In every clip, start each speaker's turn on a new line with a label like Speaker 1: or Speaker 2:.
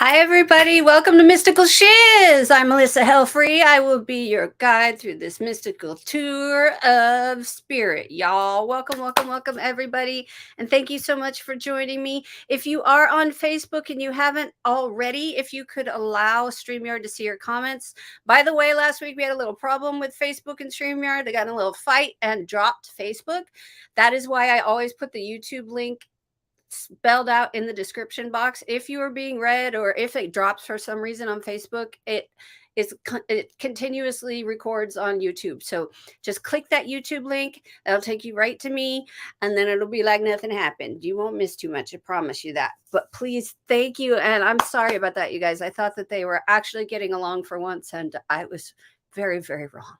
Speaker 1: Hi, everybody. Welcome to Mystical Shiz. I'm Elissa Helfrey. I will be your guide through this mystical tour of spirit. Y'all, welcome, welcome, welcome, everybody. And thank you so much for joining me. If you are on Facebook and you haven't already, if you could allow StreamYard to see your comments. By the way, last week we had a little problem with Facebook and StreamYard. They got in a little fight and dropped Facebook. That is why I always put the YouTube link spelled out in the description box. If you are being read or if it drops for some reason on Facebook, it continuously records on YouTube. So just click that YouTube link. That'll take you right to me, and then it'll be like nothing happened. You won't miss too much. I promise you that. But please, thank you. And I'm sorry about that, you guys. I thought that they were actually getting along for once, and I was very, very wrong.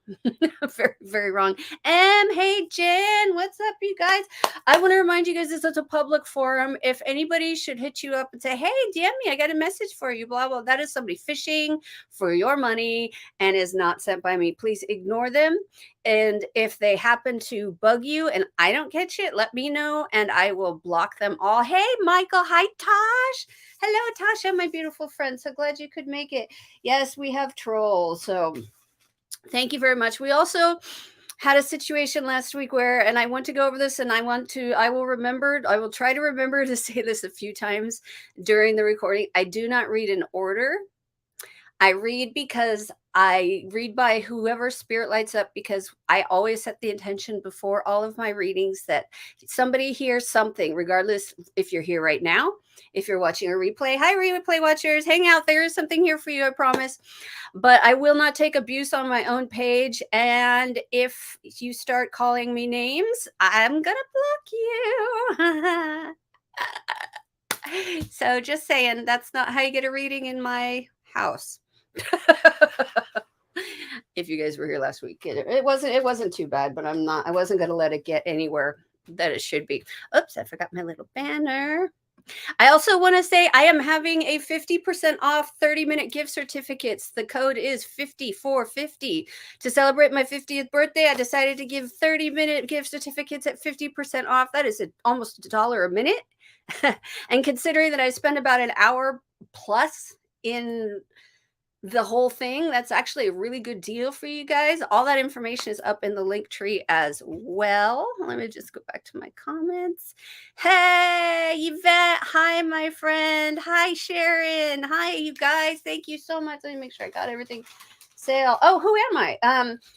Speaker 1: Very, very wrong. Hey, Jen, what's up, you guys? I want to remind you guys this is a public forum. If anybody should hit you up and say, hey, DM me, I got a message for you, blah, blah, that is somebody fishing for your money and is not sent by me. Please ignore them. And if they happen to bug you and I don't catch it, let me know and I will block them all. Hey, Michael. Hi, Tosh. Hello, Tasha, my beautiful friend. So glad you could make it. Yes, we have trolls. So thank you very much. We also had a situation last week where, and I want to go over this and I will try to remember to say this a few times during the recording. I do not read in order. I read because I read by whoever spirit lights up, because I always set the intention before all of my readings that somebody hears something, regardless if you're here right now, if you're watching a replay. Hi, replay watchers. Hang out. There is something here for you, I promise. But I will not take abuse on my own page. And if you start calling me names, I'm going to block you. So just saying, that's not how you get a reading in my house. If you guys were here last week, it wasn't too bad, but I wasn't going to let it get anywhere that it should be. Oops, I forgot my little banner. I also want to say I am having a 50% off 30-minute gift certificates. The code is 5450. To celebrate my 50th birthday, I decided to give 30-minute gift certificates at 50% off. That is almost $1 a minute. And considering that I spend about an hour plus in the whole thing, that's actually a really good deal for you guys. All that information is up in the link tree as well. Let me just go back to my comments. Hey, Yvette. Hi, my friend. Hi, Sharon. Hi, you guys. Thank you so much. Let me make sure I got everything. Sale. Oh, who am I?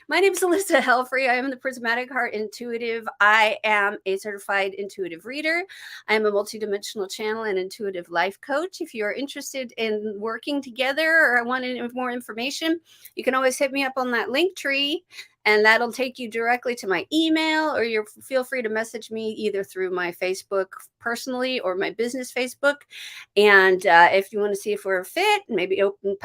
Speaker 1: My name is Elissa Helfrey. I am the Prismatic Heart Intuitive. I am a certified intuitive reader. I am a multidimensional channel and intuitive life coach. If you are interested in working together or want more information, you can always hit me up on that link tree, and that'll take you directly to my email, or you feel free to message me either through my Facebook personally or my business Facebook. And if you want to see if we're a fit, maybe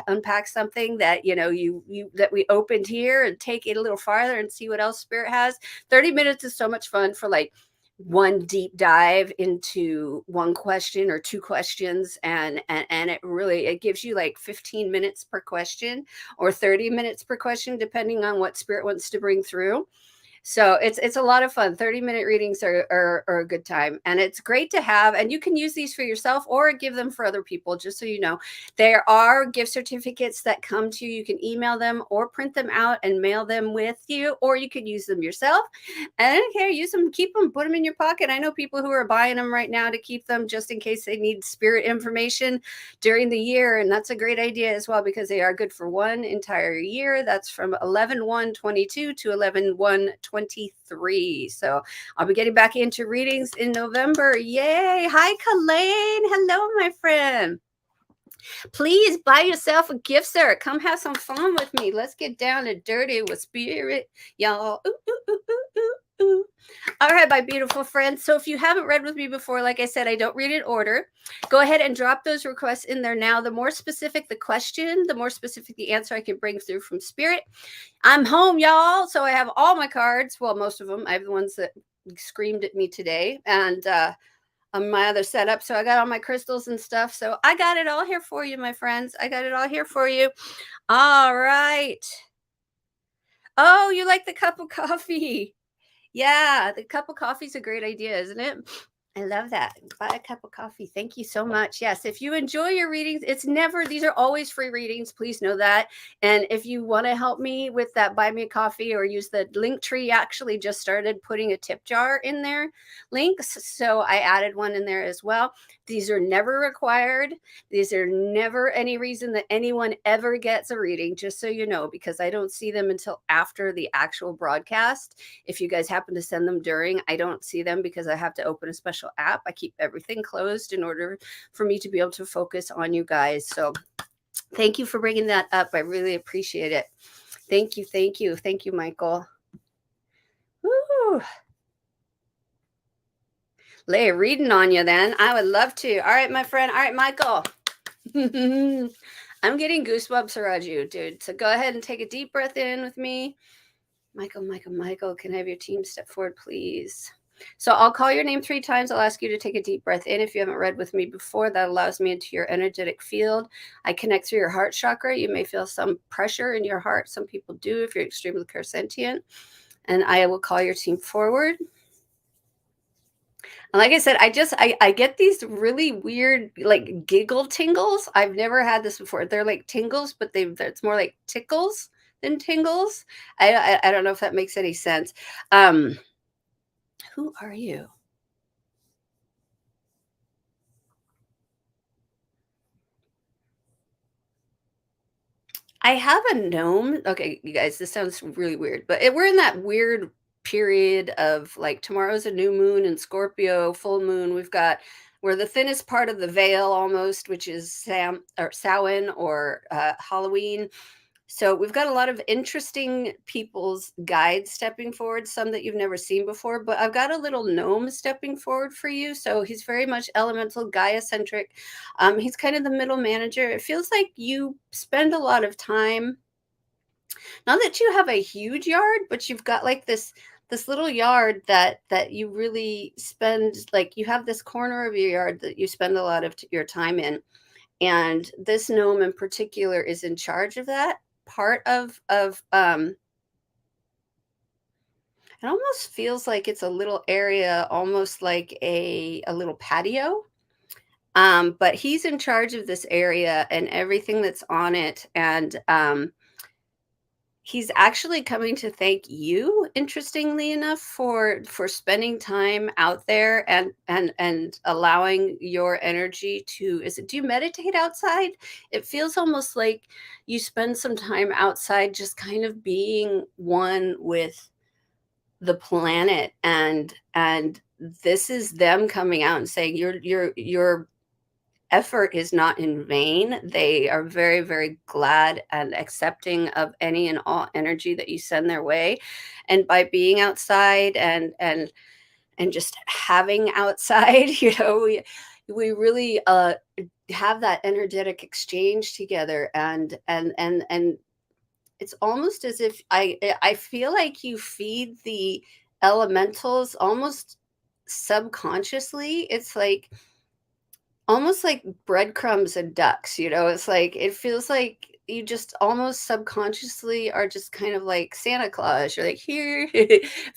Speaker 1: unpack something that that we opened here and take it a little farther and see what else spirit has. 30 minutes is so much fun for like one deep dive into one question or two questions, and it gives you like 15 minutes per question or 30 minutes per question, depending on what spirit wants to bring through. So it's a lot of fun. 30-minute readings are a good time, and it's great to have. And you can use these for yourself or give them for other people, just so you know. There are gift certificates that come to you. You can email them or print them out and mail them with you, or you could use them yourself. I don't care. Use them, keep them, put them in your pocket. I know people who are buying them right now to keep them just in case they need spirit information during the year, and that's a great idea as well, because they are good for one entire year. That's from 11/1/22 to 11/1/23. So I'll be getting back into readings in November. Yay. Hi, Colleen. Hello, my friend. Please buy yourself a gift cert. Come have some fun with me. Let's get down and dirty with spirit, y'all. Ooh, ooh, ooh, ooh, ooh, ooh. All right, my beautiful friends. So if you haven't read with me before, like I said, I don't read in order. Go ahead and drop those requests in there now. The more specific the question, the more specific the answer I can bring through from spirit. I'm home, y'all. So I have all my cards. Well, most of them. I have the ones that screamed at me today, and on my other setup. So I got all my crystals and stuff. So I got it all here for you, my friends. I got it all here for you. All right. Oh, you like the cup of coffee? Yeah, the cup of coffee is a great idea, isn't it? I love that. Buy a cup of coffee. Thank you so much. Yes, if you enjoy your readings, these are always free readings. Please know that. And if you want to help me with that, buy me a coffee or use the link tree. Actually, just started putting a tip jar in there links. So I added one in there as well. These are never required. These are never any reason that anyone ever gets a reading, just so you know, because I don't see them until after the actual broadcast. If you guys happen to send them during, I don't see them because I have to open a special app. I keep everything closed in order for me to be able to focus on you guys. So thank you for bringing that up. I really appreciate it. Thank you. Thank you. Thank you, Michael. Woo. Lay a reading on you then. I would love to. All right, my friend. All right, Michael. I'm getting goosebumps around you, dude. So go ahead and take a deep breath in with me. Michael, can I have your team step forward, please? So I'll call your name 3 times. I'll ask you to take a deep breath in. If you haven't read with me before, that allows me into your energetic field. I connect through your heart chakra. You may feel some pressure in your heart. Some people do if you're extremely clairsentient. And I will call your team forward. And like I said, I get these really weird like giggle tingles. I've never had this before. They're like tingles, but it's more like tickles than tingles. I don't know if that makes any sense. Who are you? I have a gnome. Okay, you guys, this sounds really weird, but we're in that weird period of like tomorrow's a new moon in Scorpio, full moon. We're the thinnest part of the veil almost, which is Samhain or Halloween. So we've got a lot of interesting people's guides stepping forward, some that you've never seen before, but I've got a little gnome stepping forward for you. So he's very much elemental Gaia centric. He's kind of the middle manager. It feels like you spend a lot of time, not that you have a huge yard, but you've got like this little yard that you really spend, like you have this corner of your yard that you spend a lot of your time in. And this gnome in particular is in charge of that part of it almost feels like it's a little area, almost like a little patio. But he's in charge of this area and everything that's on it. And he's actually coming to thank you, interestingly enough, for spending time out there and allowing your energy to, do you meditate outside? It feels almost like you spend some time outside just kind of being one with the planet, and this is them coming out and saying your effort is not in vain. They are very, very glad and accepting of any and all energy that you send their way. And by being outside and just having outside, we really have that energetic exchange together, and it's almost as if I feel like you feed the elementals almost subconsciously. It's like almost like breadcrumbs and ducks, it's like it feels like you just almost subconsciously are just kind of like Santa Claus. You're like, here,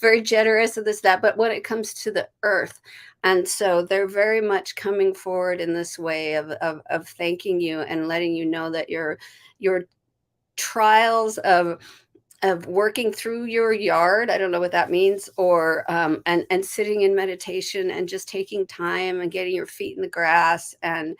Speaker 1: very generous and this, that. But when it comes to the earth, and so they're very much coming forward in this way of thanking you and letting you know that your trials of working through your yard, I don't know what that means, or and sitting in meditation and just taking time and getting your feet in the grass, and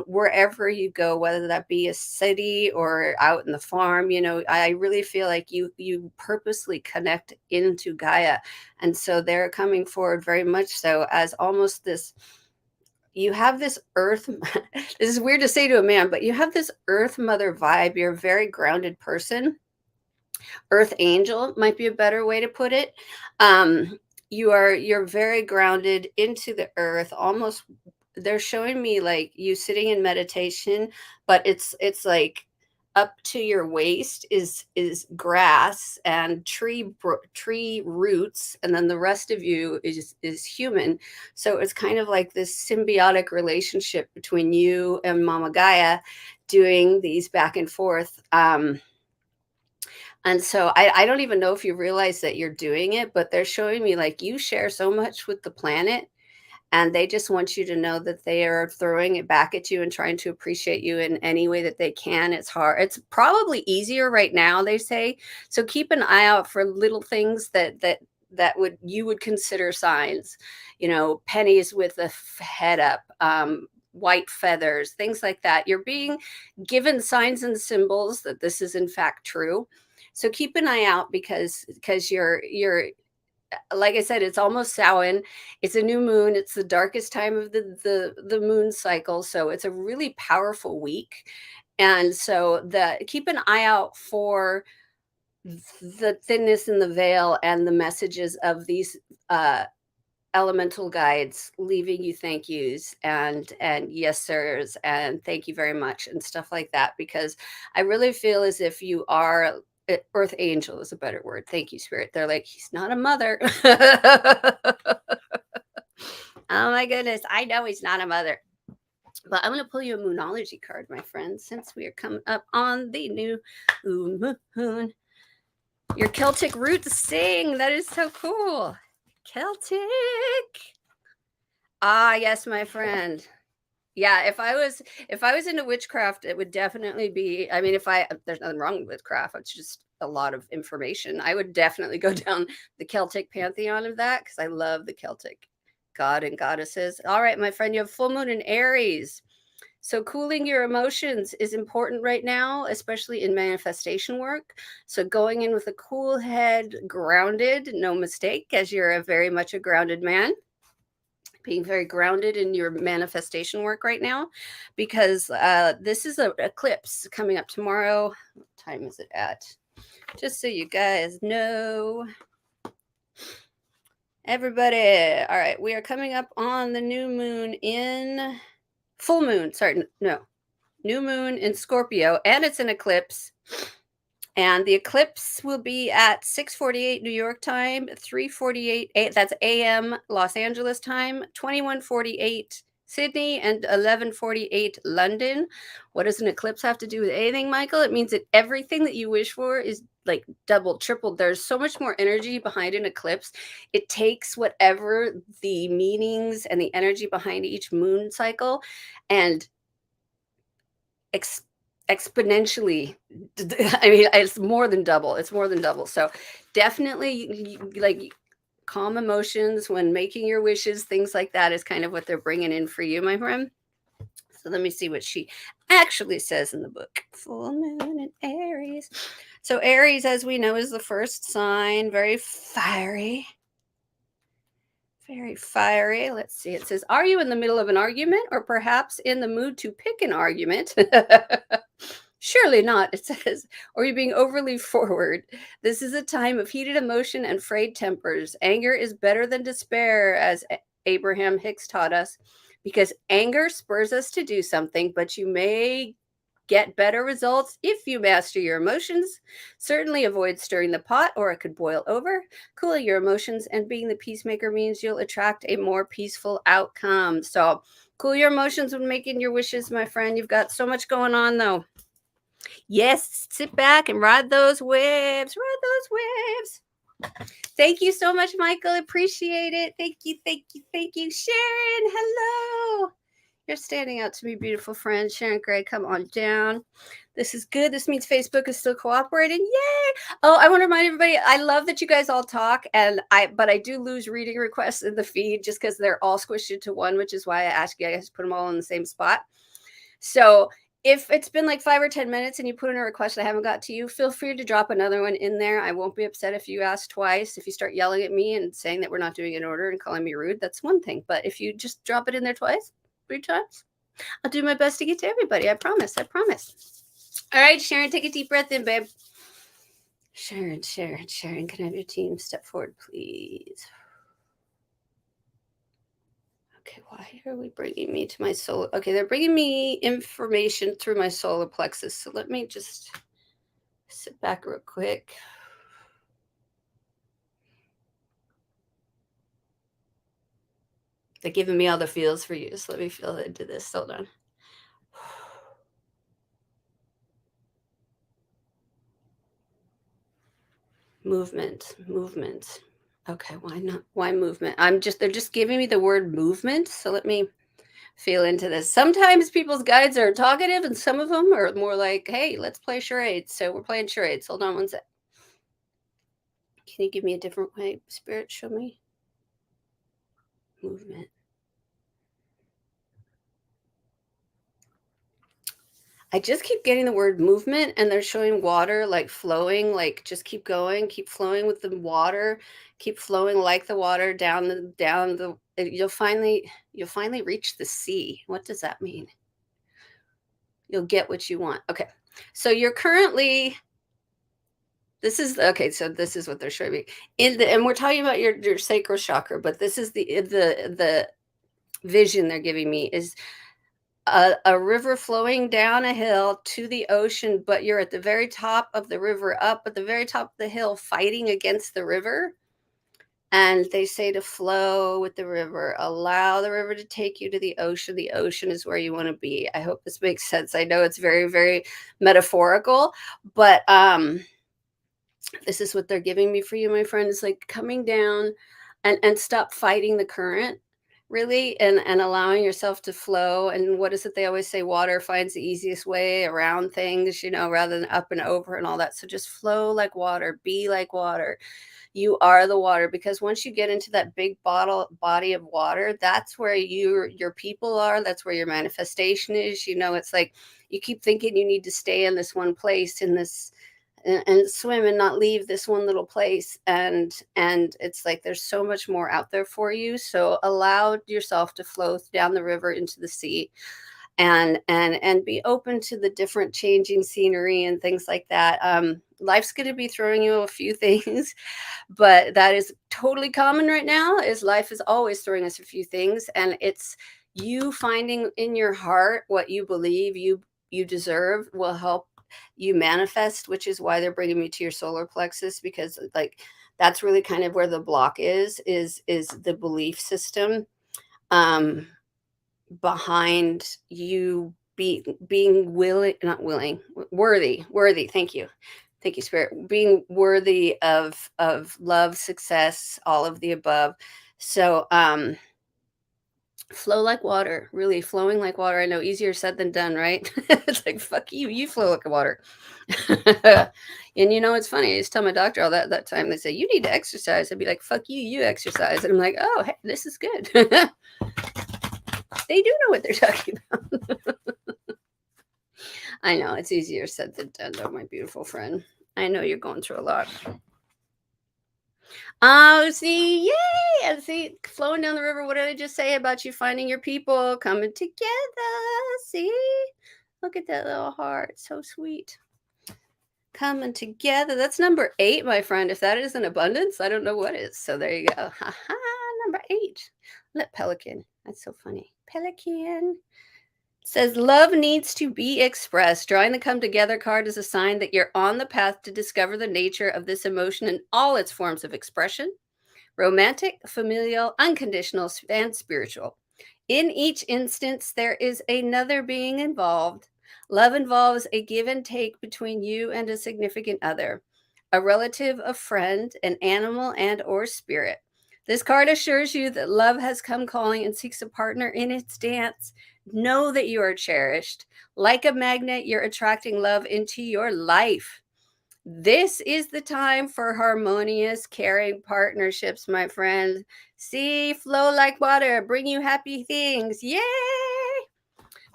Speaker 1: wherever you go, whether that be a city or out in the farm, I really feel like you purposely connect into Gaia. And so they're coming forward very much so as almost this, you have this earth this is weird to say to a man, but you have this earth mother vibe. You're a very grounded person. Earth angel might be a better way to put it. You're very grounded into the earth. Almost, they're showing me like you sitting in meditation, but it's like up to your waist is grass and tree roots, and then the rest of you is human. So it's kind of like this symbiotic relationship between you and Mama Gaia, doing these back and forth. And so I don't even know if you realize that you're doing it, but they're showing me like you share so much with the planet, And they just want you to know that they are throwing it back at you and trying to appreciate you in any way that they can. It's hard. It's probably easier right now, they say. So keep an eye out for little things that would you would consider signs. Pennies with a head up, white feathers, things like that. You're being given signs and symbols that this is in fact true. So keep an eye out because you're like I said, it's almost Samhain. It's a new moon. It's the darkest time of the moon cycle, so it's a really powerful week. And so the keep an eye out for the thinness in the veil and the messages of these elemental guides leaving you thank yous and yes sirs and thank you very much and stuff like that, because I really feel as if you are earth angel is a better word. Thank you, spirit. They're like, he's not a mother. Oh my goodness, I know he's not a mother. But I'm going to pull you a moonology card, my friend, since we are coming up on the new moon. Your Celtic roots sing. That is so cool. Celtic. Ah, yes, my friend. Yeah, if I was into witchcraft, it would definitely be. I mean, there's nothing wrong with witchcraft. It's just a lot of information. I would definitely go down the Celtic pantheon of that because I love the Celtic god and goddesses. All right, my friend, you have full moon in Aries. So cooling your emotions is important right now, especially in manifestation work. So going in with a cool head, grounded, no mistake, as you're very much a grounded man. Being very grounded in your manifestation work right now, because this is an eclipse coming up tomorrow. What time is it at? Just so you guys know. Everybody. All right. We are coming up on the new moon in full moon. Sorry. No. New moon in Scorpio, and it's an eclipse. And the eclipse will be at 6:48 New York time, 3:48 that's AM Los Angeles time, 21:48 Sydney, and 11:48 London. What does an eclipse have to do with anything, Michael? It means that everything that you wish for is like doubled, tripled. There's so much more energy behind an eclipse. It takes whatever the meanings and the energy behind each moon cycle and exponentially. I mean, it's more than double. So definitely like calm emotions when making your wishes, things like that is kind of what they're bringing in for you, my friend. So let me see what she actually says in the book. Full moon in Aries. So Aries, as we know, is the first sign, very fiery. Very fiery. Let's see. It says, are you in the middle of an argument or perhaps in the mood to pick an argument? Surely not, it says. Or you're being overly forward. This is a time of heated emotion and frayed tempers. Anger is better than despair, as Abraham Hicks taught us, because anger spurs us to do something, but you may get better results if you master your emotions. Certainly avoid stirring the pot or it could boil over. Cooling your emotions and being the peacemaker means you'll attract a more peaceful outcome. So cool your emotions when making your wishes, my friend. You've got so much going on, though. Yes, sit back and ride those waves. Ride those waves. Thank you so much, Michael. Appreciate it. Thank you, thank you, thank you. Sharon, hello. You're standing out to me, beautiful friend. Sharon Gray, come on down. This is good. This means Facebook is still cooperating. Yay! Oh, I want to remind everybody, I love that you guys all talk, but I do lose reading requests in the feed just because they're all squished into one, which is why I ask you guys to put them all in the same spot. So if it's been like 5 or 10 minutes and you put in a request I haven't got to you, feel free to drop another one in there. I won't be upset if you ask twice. If you start yelling at me and saying that we're not doing it in order and calling me rude, that's one thing. But if you just drop it in there twice, 3 times, I'll do my best to get to everybody. I promise. I promise. All right, Sharon, take a deep breath in, babe. Sharon, can I have your team step forward, please? Okay, why are we bringing me to my solar? Okay, they're bringing me information through my solar plexus. So let me just sit back real quick. They're giving me all the feels for you. So let me feel into this. Hold on. Movement. Okay, why not? Why movement? They're just giving me the word movement. So let me feel into this. Sometimes people's guides are talkative and some of them are more like, hey, let's play charades. So we're playing charades. Hold on one sec. Can you give me a different way? Spirit, show me movement. I just keep getting the word movement and they're showing water like flowing, like just keep going, keep flowing with the water, keep flowing like the water you'll finally reach the sea. What does that mean? You'll get what you want. Okay. So you're currently this is okay, so this is what they're showing me. And we're talking about your sacral chakra, but this is the vision they're giving me is a river flowing down a hill to the ocean, but you're at the very top of the river, up at the very top of the hill, fighting against the river. And they say to flow with the river, allow the river to take you to the ocean. The ocean is where you want to be. I hope this makes sense. I know it's very, very metaphorical, but this is what they're giving me for you, my friend. It's like coming down and stop fighting the current really and allowing yourself to flow. And what is it they always say? Water finds the easiest way around things, rather than up and over and all that. So just flow like water, be like water. You are the water, because once you get into that big body of water, that's where your people are. That's where your manifestation is. It's like you keep thinking you need to stay in this one place, in this and swim and not leave this one little place, and it's like there's so much more out there for you. So allow yourself to flow down the river into the sea, and be open to the different changing scenery and things like that. Life's going to be throwing you a few things, but that is totally common right now. Is life is always throwing us a few things, and it's you finding in your heart what you believe you deserve will help you manifest, which is why they're bringing me to your solar plexus, because like that's really kind of where the block is the belief system um behind you being willing, not willing, worthy. Thank you, spirit. Being worthy of love, success, all of the above. So flow like water, really flowing like water. I know, easier said than done, right? It's like, fuck you, you flow like water. And it's funny, I used to tell my doctor all that time. They say, you need to exercise. I'd be like, fuck you, you exercise. And I'm like, oh, hey, this is good. They do know what they're talking about. I know, it's easier said than done, though, my beautiful friend. I know you're going through a lot. Oh, see, yay! And see, flowing down the river. What did I just say about you finding your people coming together? See, look at that little heart, so sweet. Coming together. That's number 8, my friend. If that isn't abundance, I don't know what is. So there you go. Ha ha. Number 8. Let Pelican. That's so funny. Pelican says love needs to be expressed. Drawing the come together card is a sign that you're on the path to discover the nature of this emotion in all its forms of expression: romantic, familial, unconditional, and spiritual. In each instance, there is another being involved. Love involves a give and take between you and a significant other, a relative, a friend, an animal, and or spirit. This card assures you that love has come calling and seeks a partner in its dance. Know that you are cherished. Like a magnet, you're attracting love into your life. This is the time for harmonious, caring partnerships, my friend. See, flow like water, bring you happy things. Yay!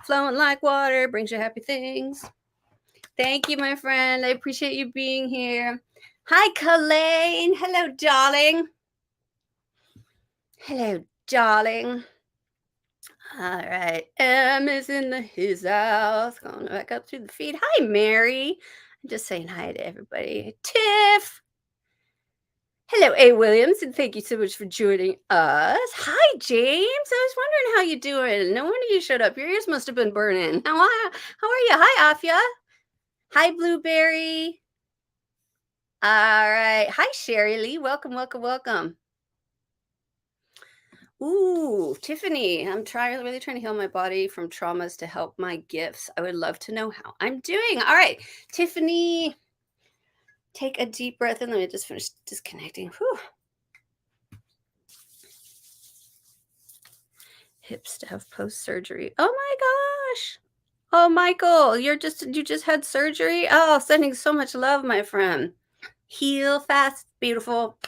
Speaker 1: Flowing like water brings you happy things. Thank you, my friend. I appreciate you being here. Hi, Colleen. Hello, darling. Hello, darling. All right. M is in his house. Going back up through the feed. Hi, Mary. I'm just saying hi to everybody. Tiff. Hello, A. Williams, and thank you so much for joining us. Hi, James. I was wondering how you doing. No wonder you showed up. Your ears must have been burning. How are you? Hi, Afia. Hi, Blueberry. All right. Hi, Sherry Lee. Welcome, welcome, welcome. Ooh, Tiffany. I'm really trying to heal my body from traumas to help my gifts. I would love to know how I'm doing. All right, Tiffany. Take a deep breath in. Let me just finish disconnecting. Whew. hip stuff post-surgery. Oh my gosh. Oh, Michael, you just had surgery? Oh, sending so much love, my friend. Heal fast, beautiful.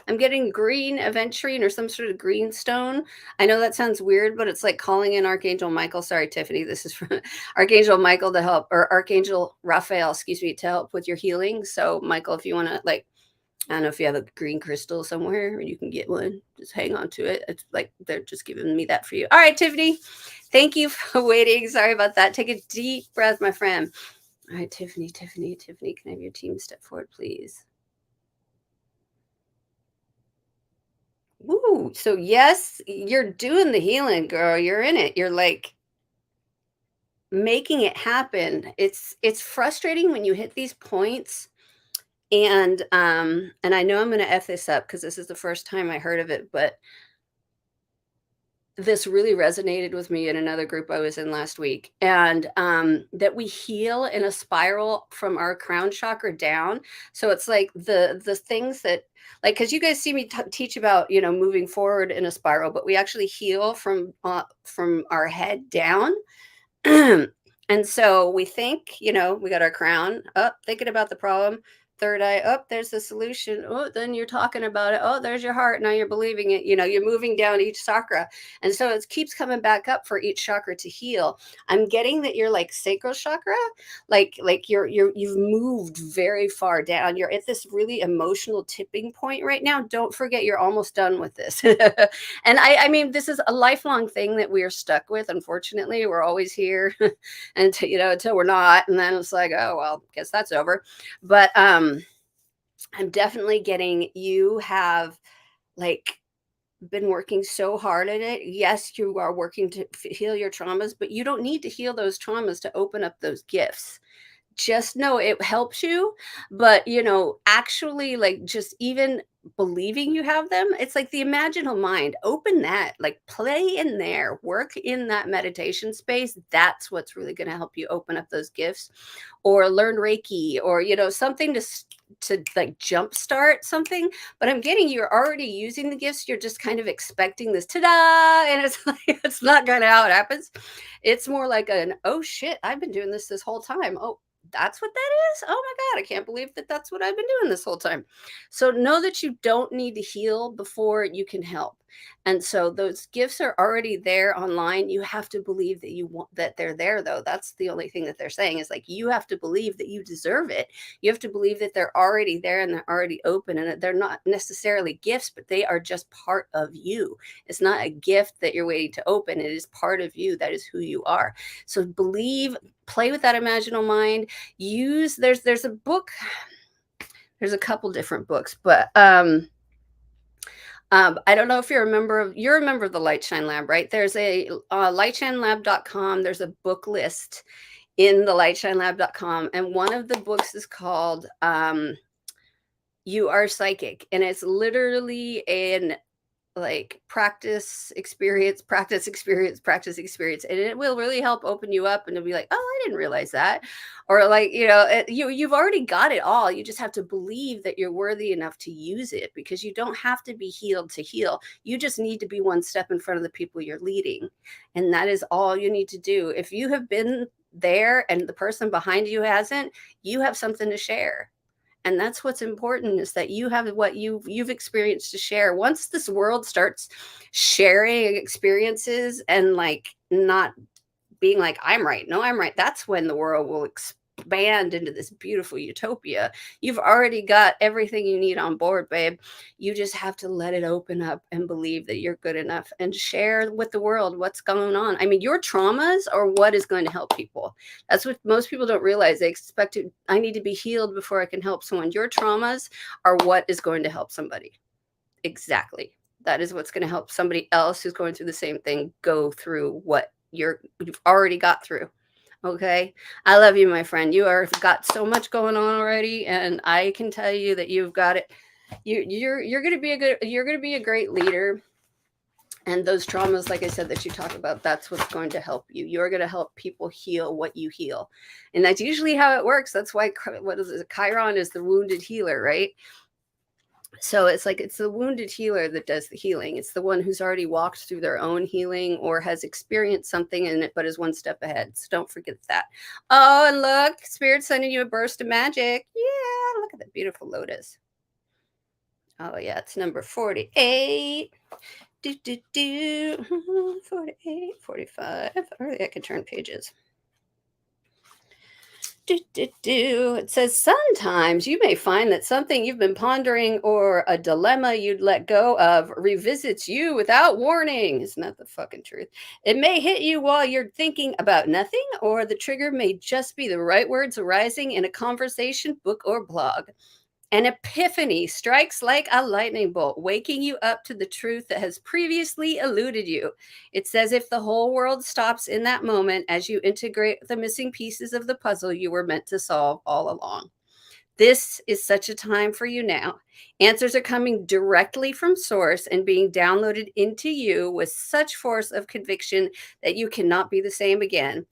Speaker 1: I'm getting green aventurine or some sort of green stone. I know that sounds weird, but it's like calling in Archangel Michael. Sorry, Tiffany. This is from Archangel Michael to help, or Archangel Raphael, excuse me, to help with your healing. So, Michael, if you want to, like, I don't know if you have a green crystal somewhere, you can get one. Just hang on to it. It's like they're just giving me that for you. All right, Tiffany. Thank you for waiting. Sorry about that. Take a deep breath, my friend. All right, Tiffany, can I have your team step forward, please? Ooh, so yes, you're doing the healing, girl. You're in it. You're like making it happen. It's frustrating when you hit these points and I know I'm going to F this up because this is the first time I heard of it, but this really resonated with me in another group I was in last week, and that we heal in a spiral from our crown chakra down. So it's like the things that, like, because you guys see me teach about, moving forward in a spiral, but we actually heal from our head down. And so we think, we got our crown up, thinking about the problem. Third eye up, there's the solution. Oh, then you're talking about it. Oh, there's your heart. Now you're believing it. You're moving down each chakra. And so it keeps coming back up for each chakra to heal. I'm getting that you're like sacral chakra, like you've moved very far down. You're at this really emotional tipping point right now. Don't forget you're almost done with this. And I mean, this is a lifelong thing that we are stuck with. Unfortunately, we're always here until we're not. And then it's like, oh, well, guess that's over. But I'm definitely getting you have like been working so hard at it. Yes, you are working to heal your traumas, but you don't need to heal those traumas to open up those gifts. Just know it helps you, but actually, like, just even believing you have them, it's like the imaginal mind. Open that, like, play in there, work in that meditation space. That's what's really going to help you open up those gifts, or learn Reiki, or something to like jumpstart something. But I'm getting you're already using the gifts. You're just kind of expecting this ta-da, and it's like it's not kind of how it happens. It's more like an, oh shit, I've been doing this whole time. Oh, that's what that is? Oh my God, I can't believe that that's what I've been doing this whole time. So know that you don't need to heal before you can help. And so those gifts are already there online. You have to believe that you want that they're there, though. That's the only thing that they're saying is like you have to believe that you deserve it. You have to believe that they're already there and they're already open, and that they're not necessarily gifts, but they are just part of you. It's not a gift that you're waiting to open. It is part of you. That is who you are. So believe, play with that imaginal mind. There's a book, there's a couple different books, but I don't know if you're a member of the Lightshine Lab, right? There's a lightshinelab.com. There's a book list in the lightshinelab.com, and one of the books is called You Are Psychic, and it's literally an like practice experience, and it will really help open you up, and it'll be like, oh, I didn't realize that. Or like, you've already got it all. You just have to believe that you're worthy enough to use it, because you don't have to be healed to heal. You just need to be one step in front of the people you're leading, and that is all you need to do. If you have been there and the person behind you hasn't, you have something to share. And that's what's important, is that you have what you've experienced to share. Once this world starts sharing experiences and like not being like, I'm right, no, I'm right, that's when the world will expand into this beautiful utopia. You've already got everything you need on board, babe. You just have to let it open up and believe that you're good enough and share with the world what's going on. I mean, your traumas are what is going to help people. That's what most people don't realize. They expect I need to be healed before I can help someone. Your traumas are what is going to help somebody. Exactly. That is what's going to help somebody else who's going through the same thing go through what you've already got through. Okay. I love you, my friend. You are got so much going on already, and I can tell you that you've got it. You're going to be a great leader. And those traumas, like I said, that you talk about, that's what's going to help you. You're going to help people heal what you heal. And that's usually how it works. That's why, what is it? Chiron is the wounded healer, right? So it's like it's the wounded healer that does the healing. It's the one who's already walked through their own healing or has experienced something in it, but is one step ahead. So don't forget that. Oh, and look, Spirit's sending you a burst of magic. Yeah, look at that beautiful lotus. Oh, yeah, it's number 48. Do, do, do. 48, 45. Or I could turn pages. It says sometimes you may find that something you've been pondering or a dilemma you'd let go of revisits you without warning. Isn't that the fucking truth? It may hit you while you're thinking about nothing, or the trigger may just be the right words arising in a conversation, book, or blog. An epiphany strikes like a lightning bolt, waking you up to the truth that has previously eluded you. It's as if the whole world stops in that moment as you integrate the missing pieces of the puzzle you were meant to solve all along. This is such a time for you now. Answers are coming directly from source and being downloaded into you with such force of conviction that you cannot be the same again.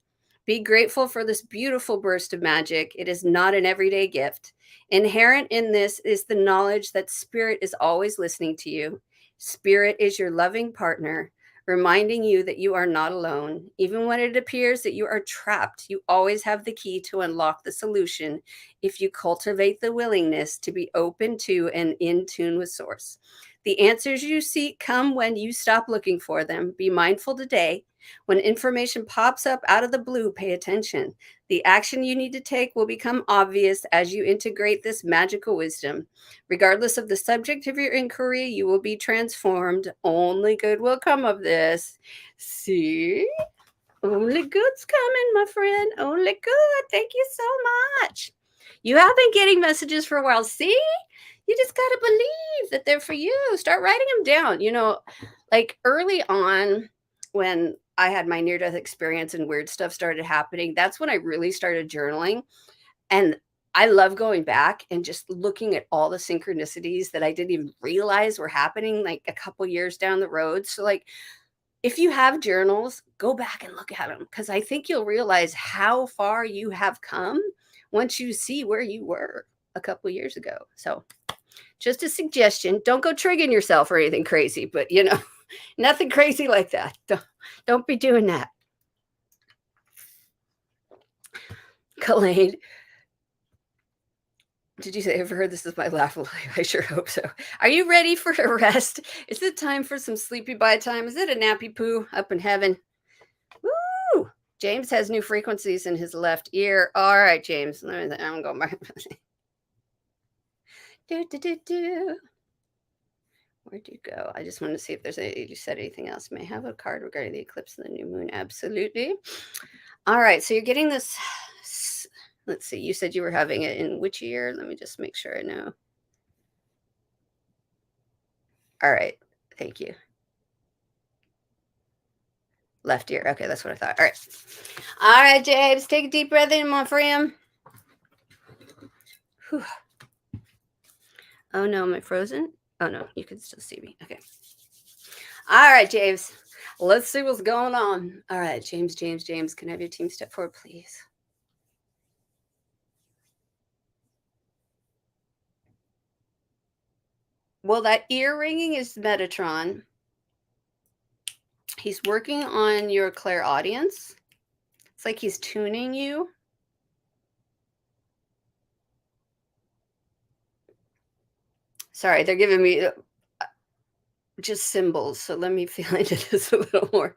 Speaker 1: Be grateful for this beautiful burst of magic. It is not an everyday gift. Inherent in this is the knowledge that Spirit is always listening to you. Spirit is your loving partner, reminding you that you are not alone. Even when it appears that you are trapped, you always have the key to unlock the solution if you cultivate the willingness to be open to and in tune with Source. The answers you seek come when you stop looking for them. Be mindful today. When information pops up out of the blue, pay attention. The action you need to take will become obvious as you integrate this magical wisdom. Regardless of the subject of your inquiry, you will be transformed. Only good will come of this. See? Only good's coming, my friend. Only good. Thank you so much. You have been getting messages for a while. See? You just got to believe that they're for you. Start writing them down. Like early on when I had my near death experience and weird stuff started happening, that's when I really started journaling. And I love going back and just looking at all the synchronicities that I didn't even realize were happening like a couple years down the road. So, like, if you have journals, go back and look at them because I think you'll realize how far you have come once you see where you were a couple years ago. So, just a suggestion. Don't go triggering yourself or anything crazy, but nothing crazy like that. Don't be doing that. Kalaine, did you say ever heard this is my laugh life? I sure hope so. Are you ready for a rest? Is it time for some sleepy bye time? Is it a nappy poo up in heaven? Woo! James has new frequencies in his left ear. All right, James. I'm going back. Do. Where'd you go? I just wanted to see if you said anything else. May I have a card regarding the eclipse of the new moon? Absolutely. All right. So you're getting this. Let's see. You said you were having it in which year? Let me just make sure I know. All right. Thank you. Left ear. Okay. That's what I thought. All right. All right, James. Take a deep breath in, my friend. Whew. Oh, no. Am I frozen? Oh, no. You can still see me. Okay. All right, James. Let's see what's going on. All right, James. Can I have your team step forward, please? Well, that ear ringing is Metatron. He's working on your clairaudience. It's like he's tuning you. Sorry, they're giving me just symbols. So let me feel into this a little more.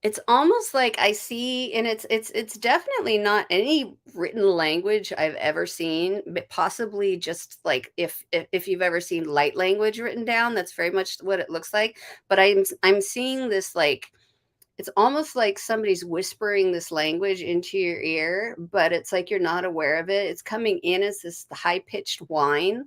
Speaker 1: It's almost like I see, and it's definitely not any written language I've ever seen, but possibly just like if you've ever seen light language written down, that's very much what it looks like. But I'm seeing this like it's almost like somebody's whispering this language into your ear, but it's like you're not aware of it. It's coming in as this high-pitched whine,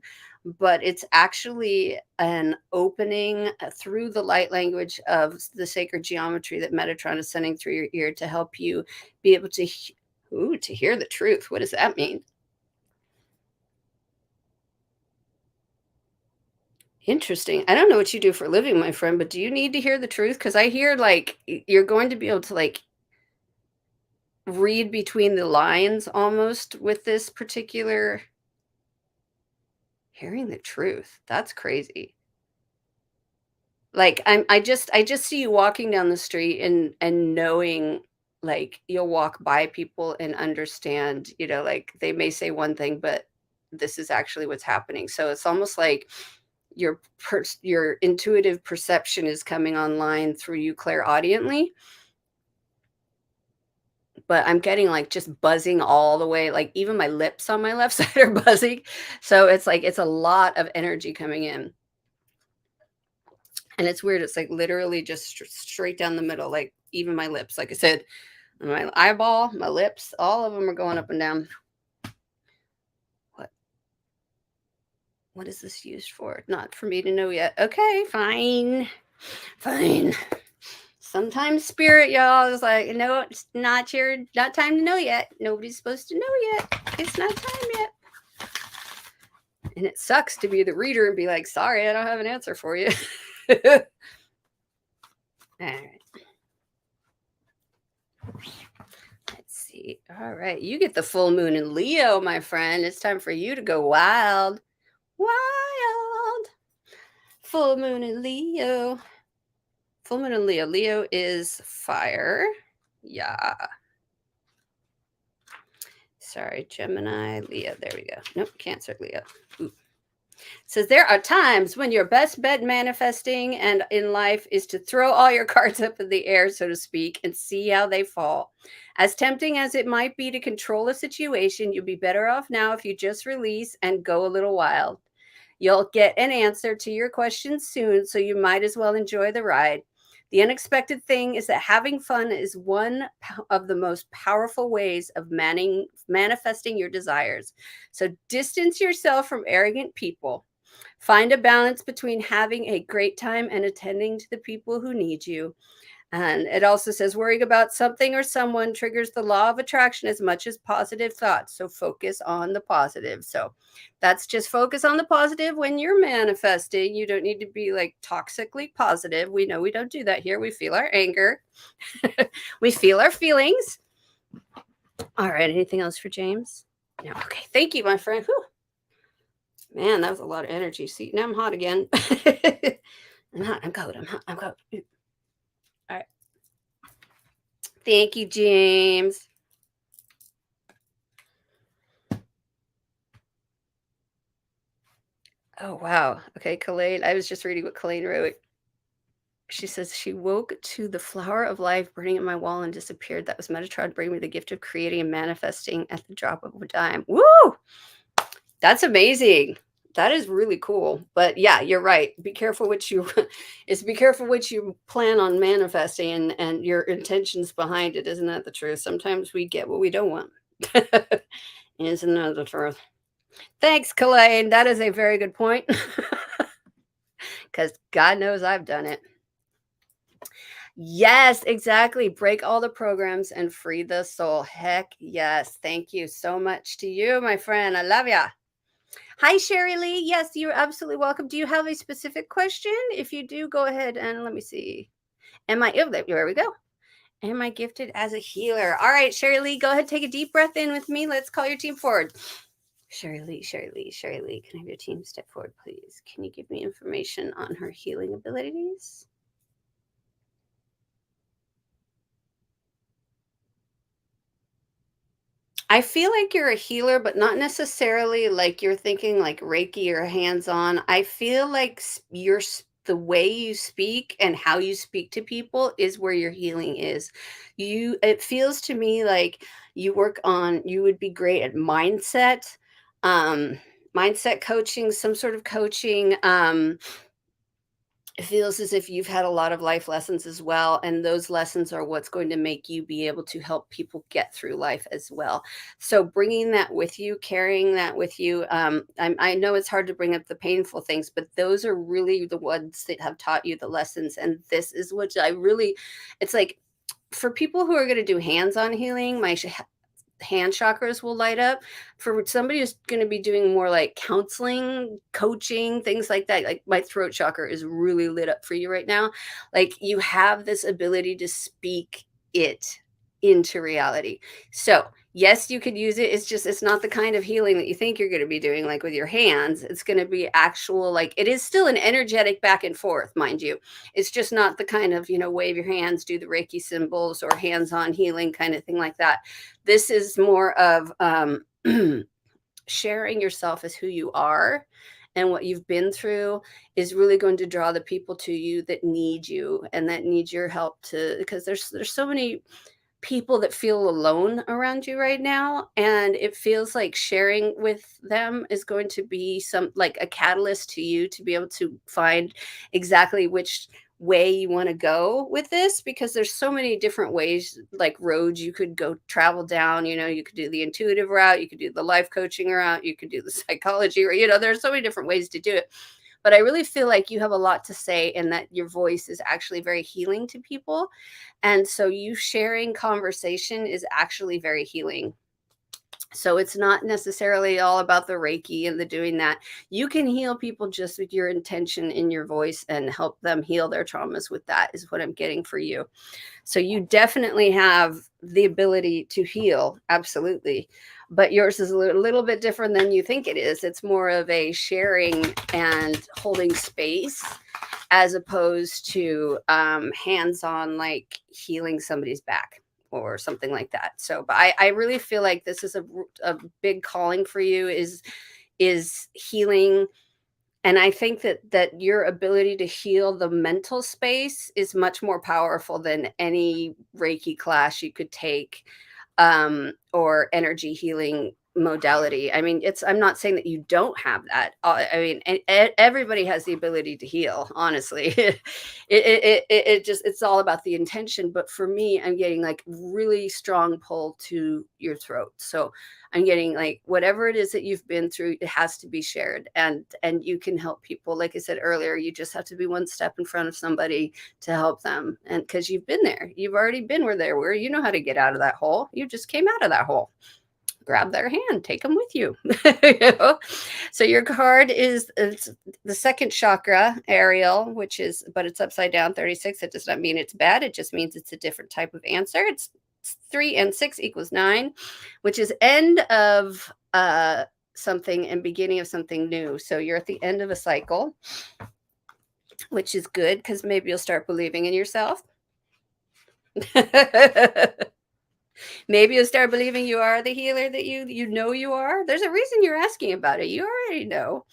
Speaker 1: but it's actually an opening through the light language of the sacred geometry that Metatron is sending through your ear to help you be able to hear the truth. What does that mean? Interesting. I don't know what you do for a living, my friend, but do you need to hear the truth? Because I hear like you're going to be able to like read between the lines almost with this particular Hearing the truth. That's crazy. Like, I just see you walking down the street and knowing, like, you'll walk by people and understand, like, they may say one thing, but this is actually what's happening. So it's almost like your intuitive perception is coming online through you clairaudiently, but I'm getting, like, just buzzing all the way, like, even my lips on my left side are buzzing. So it's like it's a lot of energy coming in. And it's weird, it's, like, literally just straight down the middle, like, even my lips, like I said, my eyeball, my lips, all of them are going up and down. What what is this used for? Not for me to know yet. Okay, fine. Fine. Sometimes spirit, y'all, is like, "No, it's not time to know yet. Nobody's supposed to know yet. It's not time yet." And it sucks to be the reader and be like, "Sorry, I don't have an answer for you." Alright. Let's see. Alright, you get the full moon in Leo, my friend. It's time for you to go wild. Wild. Full moon in Leo. Full moon in Leo. Leo is fire. Yeah. Sorry, Gemini, Leo. There we go. Nope, Cancer, Leo. Ooh. Says there are times when your best bet manifesting and in life is to throw all your cards up in the air, so to speak, and see how they fall. As tempting as it might be to control a situation, you'll be better off now if you just release and go a little wild. You'll get an answer to your questions soon, so you might as well enjoy the ride. The unexpected thing is that having fun is one of the most powerful ways of manifesting your desires. So distance yourself from arrogant people. Find a balance between having a great time and attending to the people who need you. And it also says worrying about something or someone triggers the law of attraction as much as positive thoughts. So focus on the positive. So that's just focus on the positive when you're manifesting. You don't need to be like toxically positive. We know we don't do that here. We feel our anger, we feel our feelings. All right. Anything else for James? No. Okay. Thank you, my friend. Whew. Man, that was a lot of energy. See, now I'm hot again. I'm hot. I'm cold. I'm hot. I'm cold. All right. Thank you, James. Oh, wow. Okay, Kalaine. I was just reading what Kalaine wrote. She says, she woke to the flower of life burning in my wall and disappeared. That was Metatron bringing me the gift of creating and manifesting at the drop of a dime. Woo! That's amazing. That is really cool. But yeah, you're right. Be careful what you be careful what you plan on manifesting and your intentions behind it. Isn't that the truth? Sometimes we get what we don't want. Isn't that the truth? Thanks, Kalaine. That is a very good point. Because God knows I've done it. Yes, exactly. Break all the programs and free the soul. Heck yes. Thank you so much to you, my friend. I love ya. Hi, Sherry Lee. Yes, you're absolutely welcome. Do you have a specific question? If you do, go ahead and let me see. Oh, there we go. Am I gifted as a healer? All right, Sherry Lee, go ahead, take a deep breath in with me. Let's call your team forward. Sherry Lee, Sherry Lee, Sherry Lee. Can I have your team step forward, please? Can you give me information on her healing abilities? I feel like you're a healer, but not necessarily like you're thinking like Reiki or hands-on. I feel like the way you speak and how you speak to people is where your healing is. It feels to me like you would be great at um, mindset coaching, some sort of coaching. It feels as if you've had a lot of life lessons as well, and those lessons are what's going to make you be able to help people get through life as well. So bringing that with you, carrying that with you, I know it's hard to bring up the painful things, but those are really the ones that have taught you the lessons. And this is what it's like for people who are going to do hands-on healing, my hand chakras will light up. For somebody who's going to be doing more like counseling, coaching, things like that, like my throat chakra is really lit up for you right now. Like you have this ability to speak it into reality. So yes, you could use it. It's not the kind of healing that you think you're going to be doing, like with your hands. It's going to be actual, like, it is still an energetic back and forth, mind you. It's just not the kind of, wave your hands, do the Reiki symbols or hands-on healing kind of thing like that. This is more of sharing yourself as who you are, and what you've been through is really going to draw the people to you that need you and that need your help, because there's so many people that feel alone around you right now, and it feels like sharing with them is going to be like a catalyst to you to be able to find exactly which way you want to go with this, because there's so many different ways, like roads you could go travel down. You could do the intuitive route, you could do the life coaching route, you could do the psychology route. There's so many different ways to do it. But I really feel like you have a lot to say, and that your voice is actually very healing to people. And so you sharing conversation is actually very healing. So it's not necessarily all about the Reiki and the doing that. You can heal people just with your intention in your voice and help them heal their traumas with that, is what I'm getting for you. So you definitely have the ability to heal. Absolutely. But yours is a little bit different than you think it is. It's more of a sharing and holding space, as opposed to hands-on, like healing somebody's back or something like that. So, but I really feel like this is a big calling for you, is healing. And I think that your ability to heal the mental space is much more powerful than any Reiki class you could take, or energy healing modality. I mean, I'm not saying that you don't have that. I mean, everybody has the ability to heal, honestly. It's all about the intention. But for me, I'm getting like really strong pull to your throat. So I'm getting like, whatever it is that you've been through, it has to be shared, and you can help people. Like I said earlier, you just have to be one step in front of somebody to help them. And because you've been there, you've already been where they were, you know how to get out of that hole. You just came out of that hole. Grab their hand, take them with you. So your card it's the second chakra, Ariel, but it's upside down, 36. It does not mean it's bad. It just means it's a different type of answer. It's 3 and 6 equals 9, which is end of something and beginning of something new. So you're at the end of a cycle, which is good, because maybe you'll start believing in yourself. Maybe you'll start believing you are the healer that you know you are. There's a reason you're asking about it. You already know.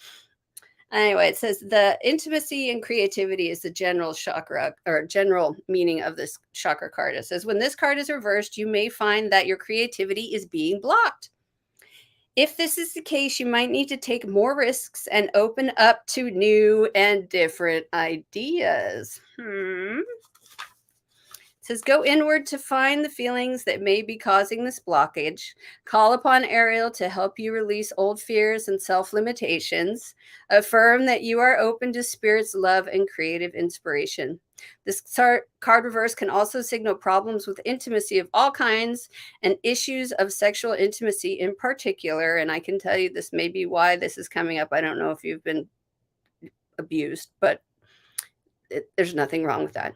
Speaker 1: Anyway, it says the intimacy and creativity is the general chakra, or general meaning of this chakra card. It says when this card is reversed, you may find that your creativity is being blocked. If this is the case, you might need to take more risks and open up to new and different ideas. It says, go inward to find the feelings that may be causing this blockage. Call upon Ariel to help you release old fears and self-limitations. Affirm that you are open to Spirit's love and creative inspiration. This card reverse can also signal problems with intimacy of all kinds and issues of sexual intimacy in particular. And I can tell you this may be why this is coming up. I don't know if you've been abused, but there's nothing wrong with that.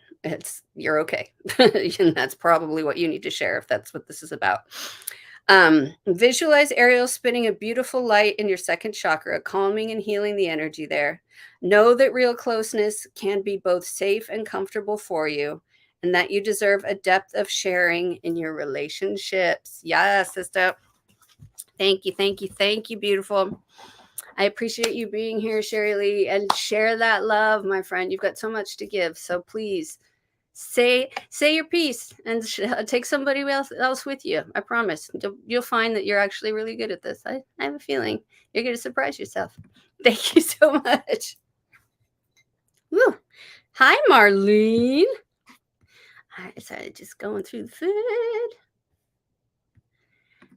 Speaker 1: You're okay. And that's probably what you need to share if that's what this is about. Visualize Ariel spinning a beautiful light in your second chakra, calming and healing the energy there. Know that real closeness can be both safe and comfortable for you, and that you deserve a depth of sharing in your relationships. Yes, sister. Thank you, thank you, thank you, beautiful. I appreciate you being here, Sherry Lee, and share that love, my friend. You've got so much to give. So please say your piece and take somebody else with you. I promise. You'll find that you're actually really good at this. I have a feeling you're going to surprise yourself. Thank you so much. Woo. Hi, Marlene. All right, so just going through the food.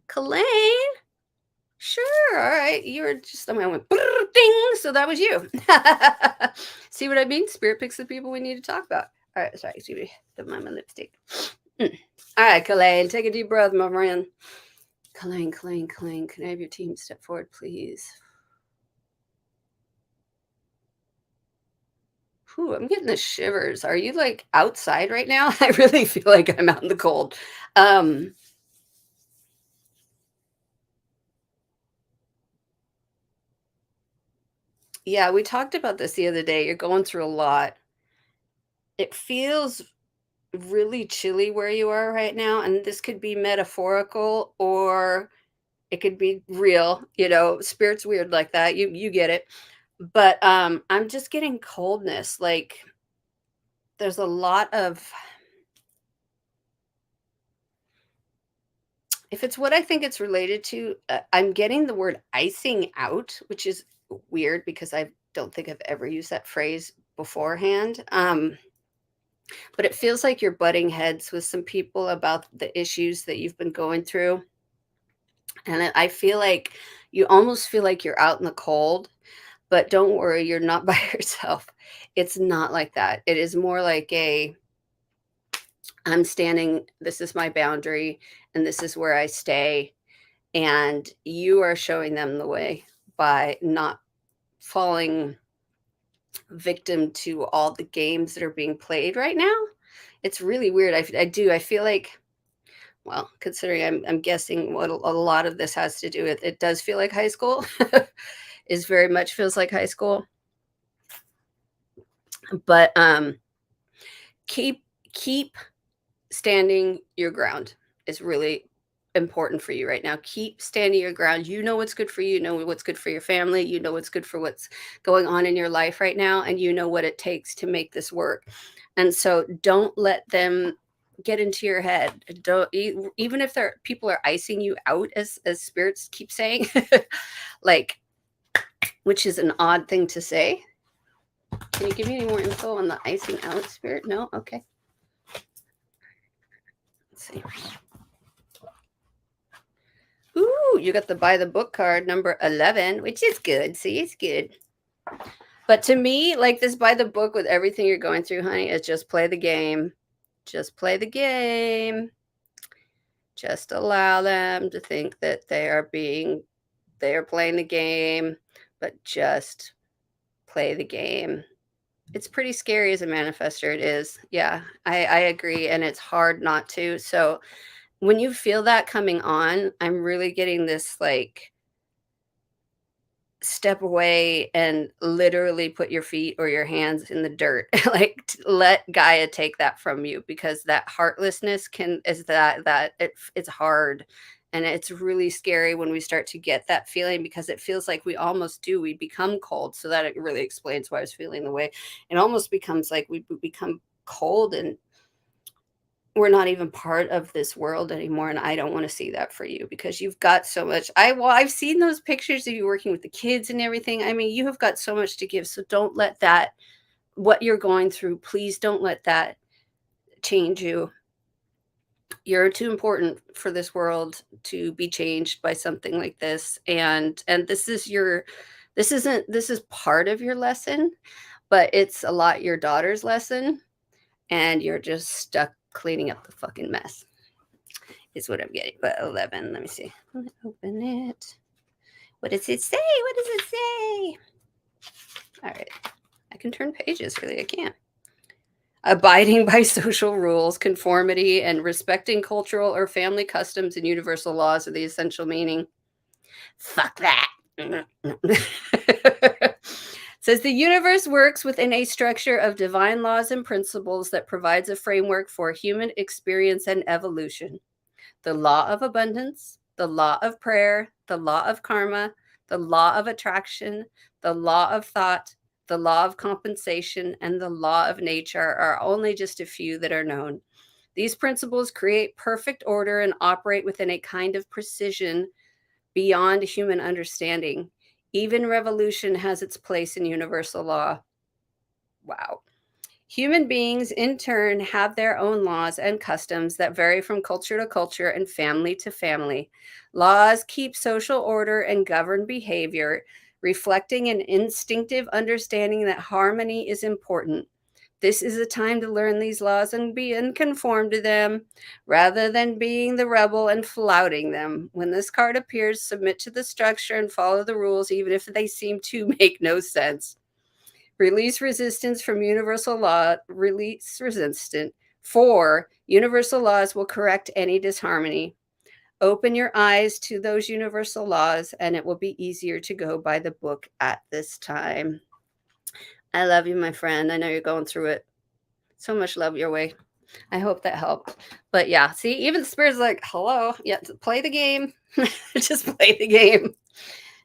Speaker 1: Colleen. Sure. All right. You were just, I went ding. So that was you. See what I mean? Spirit picks the people we need to talk about. All right. Sorry. Excuse me. My lipstick. All right, Colleen. Take a deep breath, my friend. Colleen. Can I have your team step forward, please? Ooh, I'm getting the shivers. Are you like outside right now? I really feel like I'm out in the cold. Um, yeah, we talked about this the other day. You're going through a lot. It feels really chilly where you are right now, and this could be metaphorical or it could be real. Spirit's weird like that. You get it. But I'm just getting coldness. Like there's a lot of, if it's what I think it's related to, I'm getting the word icing out, which is weird because I don't think I've ever used that phrase beforehand. But it feels like you're butting heads with some people about the issues that you've been going through. And I feel like you almost feel like you're out in the cold, but don't worry, you're not by yourself. It's not like that. It is more like I'm standing, this is my boundary, and this is where I stay. And you are showing them the way by not falling victim to all the games that are being played right now. It's really weird. I feel like, well, considering I'm guessing what a lot of this has to do with, it does feel like high school. Is very much feels like high school. But keep standing your ground is really important for you right now. Keep standing your ground. You know what's good for you. You know what's good for your family. You know what's good for what's going on in your life right now, and you know what it takes to make this work. And so don't let them get into your head. Don't even if people are icing you out, as spirits keep saying, like, which is an odd thing to say. Can you give me any more info on the icing out, spirit? No? Okay. Let's see. Ooh, you got the buy the book card number 11, which is good. See, it's good. But to me, like this buy the book with everything you're going through, honey, is just play the game. Just play the game. Just allow them to think that they are playing the game, but just play the game. It's pretty scary as a manifester. It is. Yeah, I agree. And it's hard not to. So when you feel that coming on, I'm really getting this like step away and literally put your feet or your hands in the dirt. Like let Gaia take that from you, because that heartlessness it's hard. And it's really scary when we start to get that feeling, because it feels like we almost do. We become cold. So that it really explains why I was feeling the way. It almost becomes like we become cold and we're not even part of this world anymore. And I don't want to see that for you, because you've got so much. I've seen those pictures of you working with the kids and everything. I mean, you have got so much to give. So don't let that, what you're going through, please don't let that change you. You're too important for this world to be changed by something like this. And this is part of your lesson, but it's a lot your daughter's lesson. And you're just stuck cleaning up the fucking mess is what I'm getting. But 11, let me see. Let me open it. What does it say? What does it say? All right. I can turn pages, really. I can't. Abiding by social rules, conformity, and respecting cultural or family customs and universal laws are the essential meaning. Fuck that. Says the universe works within a structure of divine laws and principles that provides a framework for human experience and evolution. The law of abundance, the law of prayer, the law of karma, the law of attraction, the law of thought, the law of compensation, and the law of nature are only just a few that are known. These principles create perfect order and operate within a kind of precision beyond human understanding. Even revolution has its place in universal law. Wow. Human beings, in turn, have their own laws and customs that vary from culture to culture and family to family. Laws keep social order and govern behavior, reflecting an instinctive understanding that harmony is important. This is a time to learn these laws and conform to them, rather than being the rebel and flouting them. When this card appears, submit to the structure and follow the rules, even if they seem to make no sense. Release resistance from universal law. Release resistant. 4. Universal laws will correct any disharmony. Open your eyes to those universal laws, and it will be easier to go by the book at this time. I love you, my friend. I know you're going through it. So much love your way. I hope that helped. But yeah, see, even the spirit's like, hello. Yeah, play the game. Just play the game.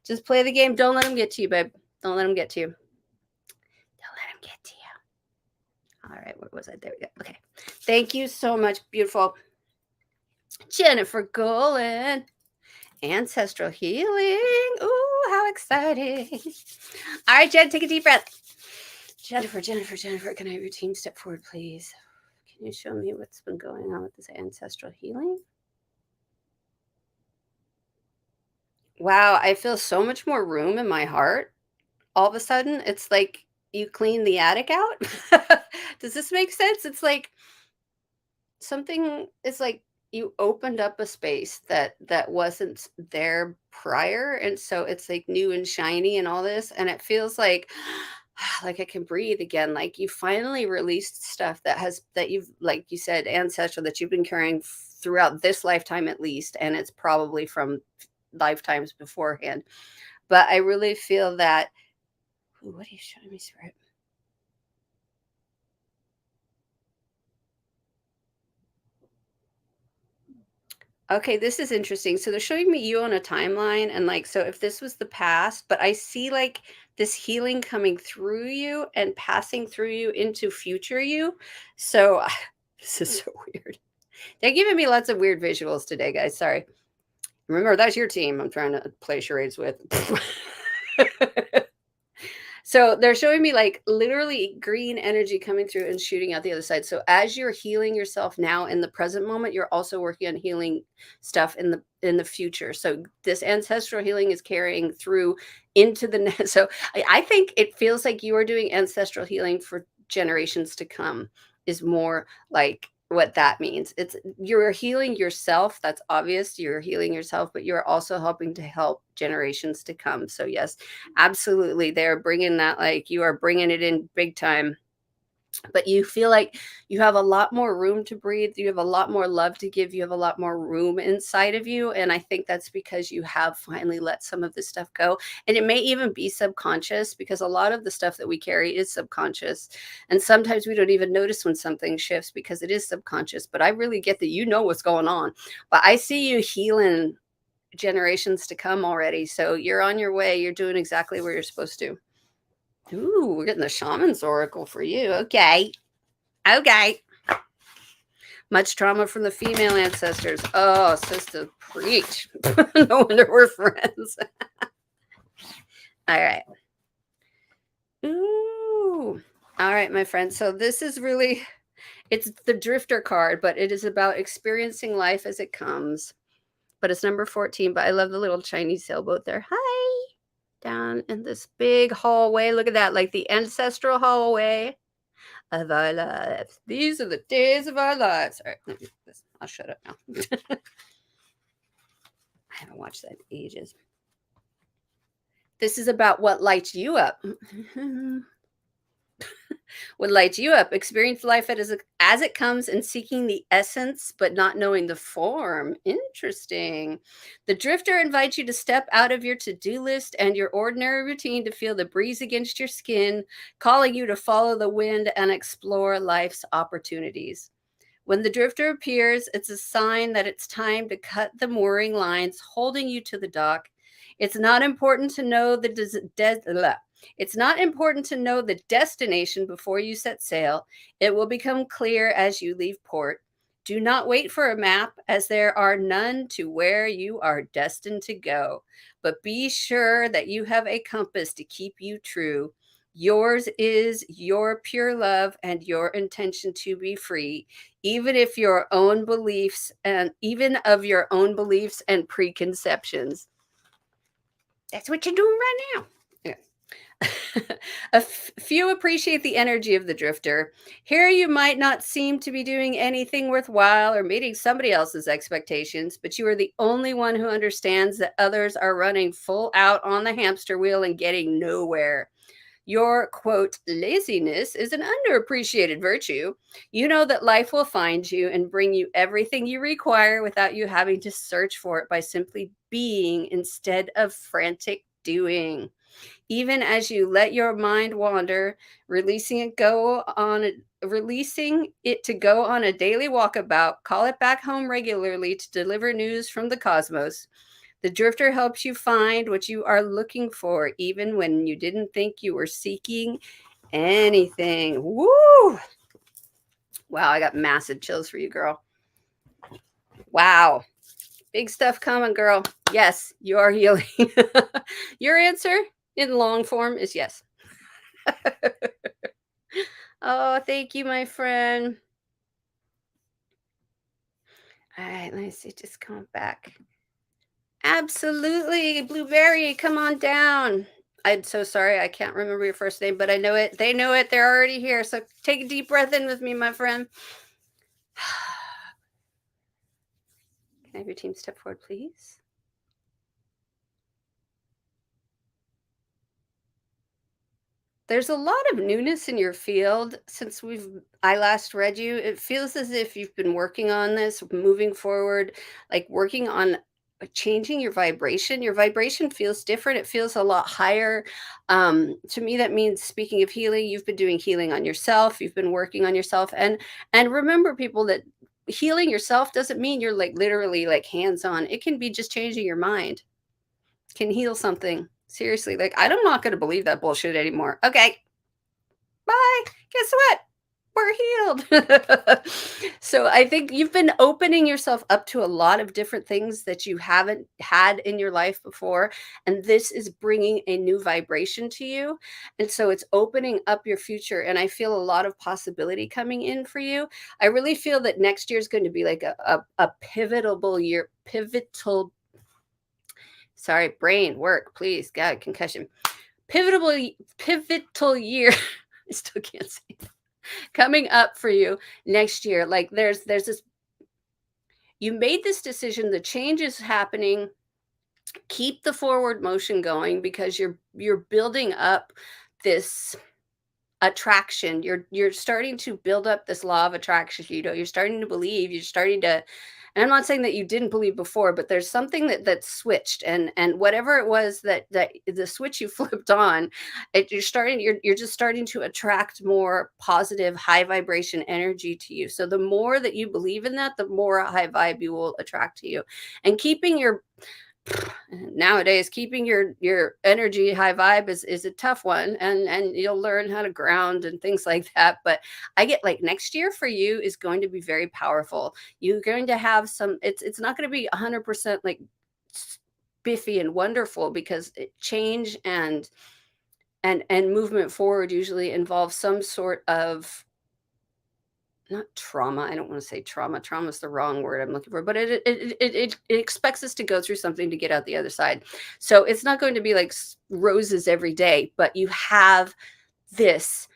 Speaker 1: Just play the game. Don't let them get to you, babe. Don't let them get to you. Don't let them get to you. All right, where was I? There we go. Okay. Thank you so much, beautiful Jennifer Golan. Ancestral healing. Ooh, how exciting. All right, Jen, take a deep breath. Jennifer, can I have your team step forward, please? Can you show me what's been going on with this ancestral healing? Wow, I feel so much more room in my heart. All of a sudden, it's like you clean the attic out. Does this make sense? It's like something is like you opened up a space that wasn't there prior, and so it's like new and shiny and all this, and it feels like I can breathe again. Like you finally released stuff that you've, like you said, ancestral, that you've been carrying throughout this lifetime at least, and it's probably from lifetimes beforehand. But I really feel that. Ooh, what are you showing me, Spirit? Okay, this is interesting. So they're showing me you on a timeline, and like, so if this was the past, but I see like this healing coming through you and passing through you into future you. So this is so weird. They're giving me lots of weird visuals today, guys. Sorry. Remember, that's your team I'm trying to play charades with. So they're showing me like literally green energy coming through and shooting out the other side. So as you're healing yourself now in the present moment, you're also working on healing stuff in the future. So this ancestral healing is carrying through into the next. So I think it feels like you are doing ancestral healing for generations to come, is more like what that means. It's you're healing yourself. That's obvious. You're healing yourself, but you're also helping to help generations to come. So yes, absolutely. They're bringing that, like you are bringing it in big time. But you feel like you have a lot more room to breathe. You have a lot more love to give. You have a lot more room inside of you. And I think that's because you have finally let some of this stuff go. And it may even be subconscious, because a lot of the stuff that we carry is subconscious. And sometimes we don't even notice when something shifts because it is subconscious. But I really get that you know what's going on. But I see you healing generations to come already. So you're on your way. You're doing exactly where you're supposed to. Ooh, we're getting the shaman's oracle for you. Okay. Much trauma from the female ancestors. Oh, sister, preach. No wonder we're friends. All right. Ooh. All right, my friend. So this is really, it's the drifter card, but it is about experiencing life as it comes. But it's number 14. But I love the little Chinese sailboat there. Hi. Down in this big hallway. Look at that, like the ancestral hallway of our lives. These are the days of our lives. All right, I'll shut up now. I haven't watched that in ages. This is about what lights you up. What lights you up? Experience life as it comes, and seeking the essence, but not knowing the form. Interesting. The drifter invites you to step out of your to-do list and your ordinary routine to feel the breeze against your skin, calling you to follow the wind and explore life's opportunities. When the drifter appears, it's a sign that it's time to cut the mooring lines holding you to the dock. It's not important to know it's not important to know the destination before you set sail. It will become clear as you leave port. Do not wait for a map, as there are none to where you are destined to go. But be sure that you have a compass to keep you true. Yours is your pure love and your intention to be free, even of your own beliefs and preconceptions. That's what you're doing right now. Few appreciate the energy of the drifter. Here you might not seem to be doing anything worthwhile or meeting somebody else's expectations, but you are the only one who understands that others are running full out on the hamster wheel and getting nowhere. Your quote, laziness is an underappreciated virtue. You know that life will find you and bring you everything you require without you having to search for it by simply being instead of frantic doing. Even as you let your mind wander, releasing it to go on a daily walkabout, call it back home regularly to deliver news from the cosmos. The drifter helps you find what you are looking for, even when you didn't think you were seeking anything. Woo! Wow, I got massive chills for you, girl. Wow. Big stuff coming, girl. Yes, you are healing. Your answer in long form is yes. Oh, thank you, my friend. All right, let me see. Just come back. Absolutely. Blueberry, come on down. I'm so sorry. I can't remember your first name, but I know it. They know it. They're already here. So take a deep breath in with me, my friend. Can I have your team step forward, please? There's a lot of newness in your field since I last read you. It feels as if you've been working on this, moving forward, like working on changing your vibration. Your vibration feels different. It feels a lot higher. To me, that means, speaking of healing, you've been doing healing on yourself. You've been working on yourself, and remember, people, that healing yourself doesn't mean you're like literally like hands on. It can be just changing your mind can heal something. Seriously, like I'm not going to believe that bullshit anymore. Okay, bye. Guess what? We're healed. So I think you've been opening yourself up to a lot of different things that you haven't had in your life before. And this is bringing a new vibration to you. And so it's opening up your future. And I feel a lot of possibility coming in for you. I really feel that next year is going to be like a pivotal year, sorry, brain work, please. God, concussion. Pivotal year. I still can't say it. Coming up for you next year. Like there's this, you made this decision, the change is happening. Keep the forward motion going because you're building up this attraction. You're starting to build up this law of attraction. You're starting to believe, you're starting to, and I'm not saying that you didn't believe before, but there's something that switched, and whatever it was that the switch you flipped on, you're just starting to attract more positive, high vibration energy to you. So the more that you believe in that, the more high vibe you will attract to you. And keeping your nowadays, keeping your energy high vibe is a tough one, and you'll learn how to ground and things like that. But I get like next year for you is going to be very powerful. You're going to have some, it's not going to be 100% like spiffy and wonderful, because change and movement forward usually involves some sort of, not trauma. I don't want to say trauma. Trauma is the wrong word I'm looking for, but it expects us to go through something to get out the other side. So it's not going to be like roses every day, but you have this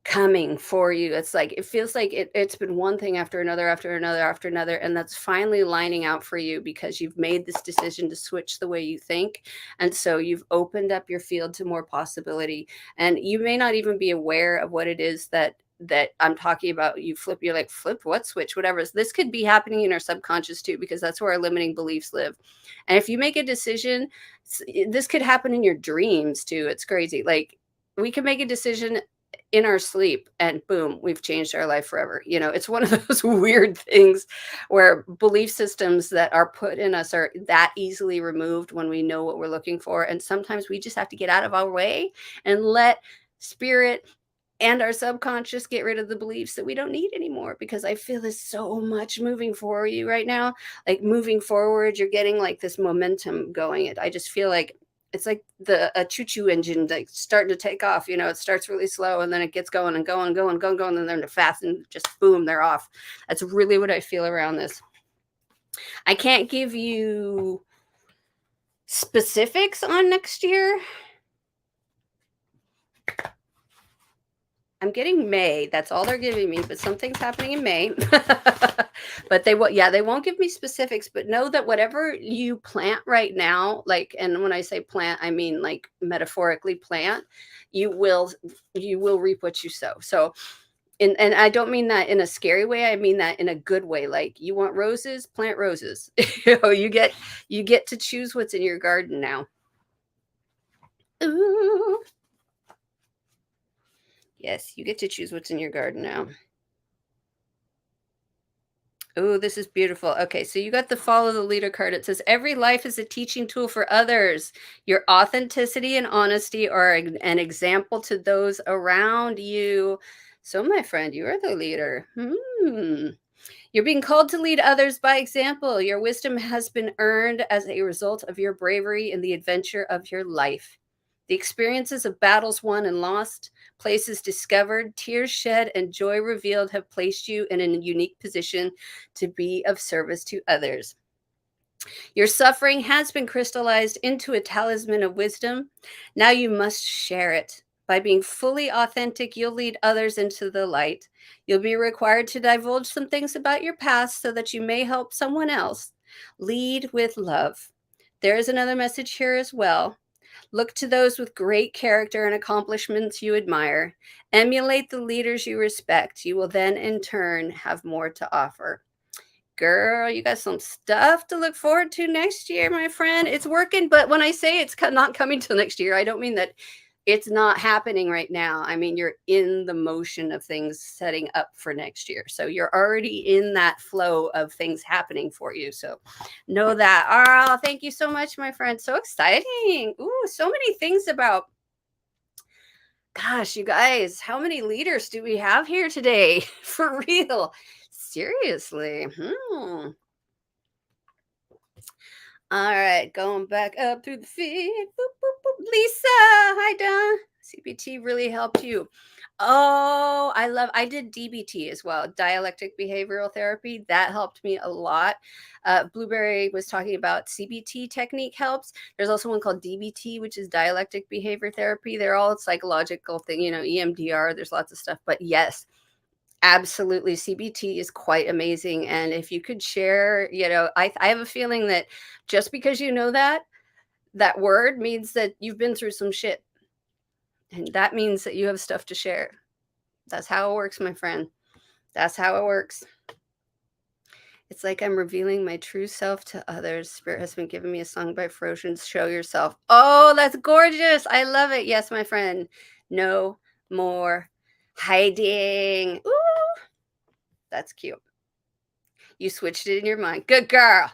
Speaker 1: coming for you. It's like, it feels like it's been one thing after another, after another, after another. And that's finally lining out for you because you've made this decision to switch the way you think. And so you've opened up your field to more possibility. And you may not even be aware of what it is that I'm talking about. You're like, flip what switch, whatever. This could be happening in our subconscious too, because that's where our limiting beliefs live. And if you make a decision, this could happen in your dreams too. It's crazy. Like we can make a decision in our sleep and boom, we've changed our life forever. It's one of those weird things where belief systems that are put in us are that easily removed when we know what we're looking for. And sometimes we just have to get out of our way and let spirit and our subconscious get rid of the beliefs that we don't need anymore, because I feel there's so much moving for you right now. Like moving forward, you're getting like this momentum going. I just feel like it's like a choo-choo engine like starting to take off. It starts really slow and then it gets going and going and going and going, and then they're fast and just boom, they're off. That's really what I feel around this. I can't give you specifics on next year. I'm getting May. That's all they're giving me, but something's happening in May. But they won't give me specifics, but know that whatever you plant right now, like, and when I say plant, I mean like metaphorically plant, you will reap what you sow. So, and I don't mean that in a scary way. I mean that in a good way. Like, you want roses, plant roses. You get to choose what's in your garden now. Ooh. Yes, you get to choose what's in your garden now. Oh, this is beautiful. Okay, so you got the follow the leader card. It says every life is a teaching tool for others. Your authenticity and honesty are an example to those around you. So, my friend, you are the leader. You're being called to lead others by example. Your wisdom has been earned as a result of your bravery in the adventure of your life. The experiences of battles won and lost, places discovered, tears shed, and joy revealed have placed you in a unique position to be of service to others. Your suffering has been crystallized into a talisman of wisdom. Now you must share it. By being fully authentic, you'll lead others into the light. You'll be required to divulge some things about your past so that you may help someone else. Lead with love. There is another message here as well. Look to those with great character and accomplishments you admire. Emulate the leaders you respect. You will then, in turn, have more to offer. Girl, you got some stuff to look forward to next year, my friend. It's working, but when I say it's not coming till next year, I don't mean that it's not happening right now. I mean, you're in the motion of things setting up for next year. So you're already in that flow of things happening for you. So know that. Oh, thank you so much, my friend. So exciting. Ooh, so many things about, gosh, you guys, how many leaders do we have here today? For real. Seriously. All right, going back up through the feed. Boop, boop, boop. Lisa, hi, Don. CBT really helped you. Oh, I did DBT as well, dialectic behavioral therapy. That helped me a lot. Blueberry was talking about CBT technique helps. There's also one called DBT, which is dialectic behavior therapy. They're all psychological thing, EMDR. There's lots of stuff, but yes, absolutely. CBT is quite amazing. And if you could share, I have a feeling that just because you know that word means that you've been through some shit. And that means that you have stuff to share. That's how it works, my friend. That's how it works. It's like I'm revealing my true self to others. Spirit has been giving me a song by Frozen, Show Yourself. Oh, that's gorgeous. I love it. Yes, my friend. No more hiding. Ooh. That's cute. You switched it in your mind. Good girl.